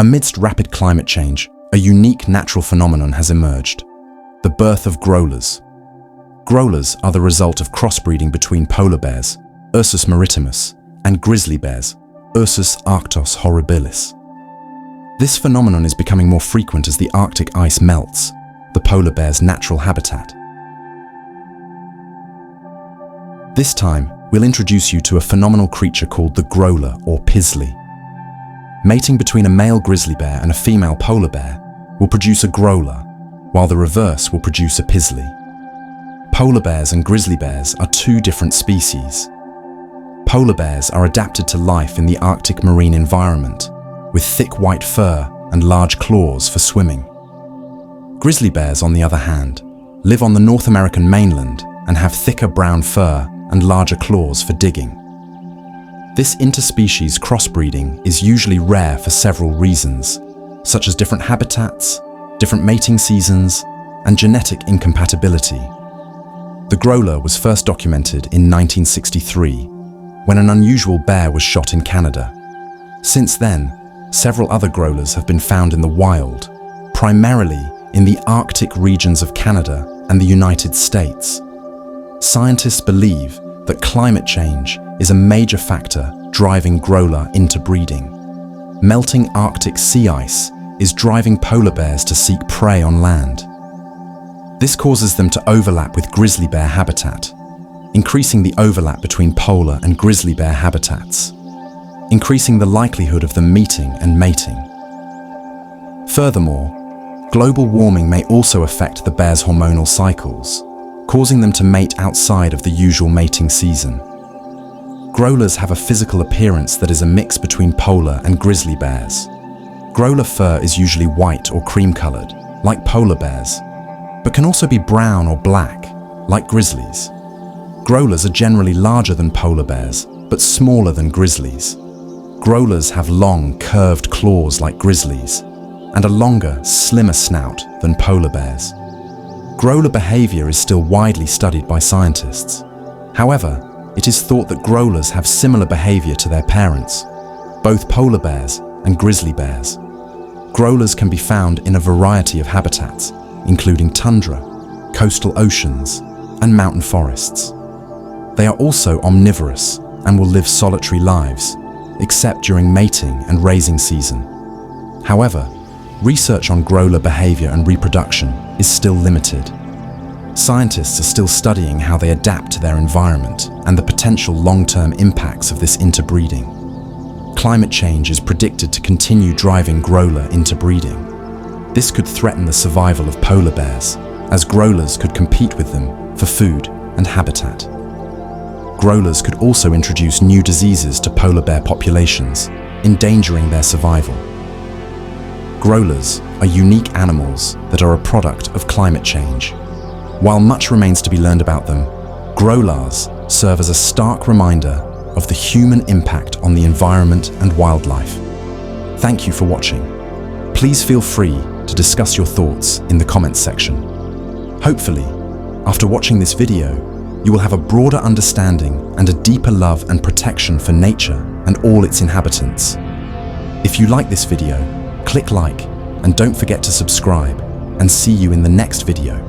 Amidst rapid climate change, a unique natural phenomenon has emerged: the birth of growlers. Growlers are the result of crossbreeding between polar bears, Ursus maritimus, and grizzly bears, Ursus arctos horribilis. This phenomenon is becoming more frequent as the Arctic ice melts, the polar bear's natural habitat. This time, we'll introduce you to a phenomenal creature called the Grolar or Pizzly. Mating between a male grizzly bear and a female polar bear will produce a Grolar, while the reverse will produce a Pizzly. Polar bears and grizzly bears are two different species. Polar bears are adapted to life in the Arctic marine environment, with thick white fur and large claws for swimming. Grizzly bears, on the other hand, live on the North American mainland and have thicker brown fur and larger claws for digging. This interspecies crossbreeding is usually rare for several reasons, such as different habitats, different mating seasons, and genetic incompatibility. The Grolar was first documented in 1963, when an unusual bear was shot in Canada. Since then, several other Grolars have been found in the wild, primarily in the Arctic regions of Canada and the United States. Scientists believe that climate change is a major factor driving Grolar interbreeding. Melting Arctic sea ice is driving polar bears to seek prey on land. This causes them to overlap with grizzly bear habitat, increasing the overlap between polar and grizzly bear habitats, increasing the likelihood of them meeting and mating. Furthermore, global warming may also affect the bears' hormonal cycles, causing them to mate outside of the usual mating season. Growlers have a physical appearance that is a mix between polar and grizzly bears. Grolar fur is usually white or cream-colored, like polar bears, but can also be brown or black, like grizzlies. Growlers are generally larger than polar bears, but smaller than grizzlies. Growlers have long, curved claws like grizzlies, and a longer, slimmer snout than polar bears. Grolar behavior is still widely studied by scientists. However, it is thought that growlers have similar behavior to their parents, both polar bears and grizzly bears. Growlers can be found in a variety of habitats, including tundra, coastal oceans, and mountain forests. They are also omnivorous and will live solitary lives, except during mating and raising season. However, research on growler behavior and reproduction is still limited. Scientists are still studying how they adapt to their environment and the potential long-term impacts of this interbreeding. Climate change is predicted to continue driving growler interbreeding. This could threaten the survival of polar bears, as growlers could compete with them for food and habitat. Growlers could also introduce new diseases to polar bear populations, endangering their survival. Growlers are unique animals that are a product of climate change. While much remains to be learned about them, growlars serve as a stark reminder of the human impact on the environment and wildlife. Thank you for watching. Please feel free to discuss your thoughts in the comments section. Hopefully, after watching this video, you will have a broader understanding and a deeper love and protection for nature and all its inhabitants. If you like this video, click like and don't forget to subscribe, and see you in the next video.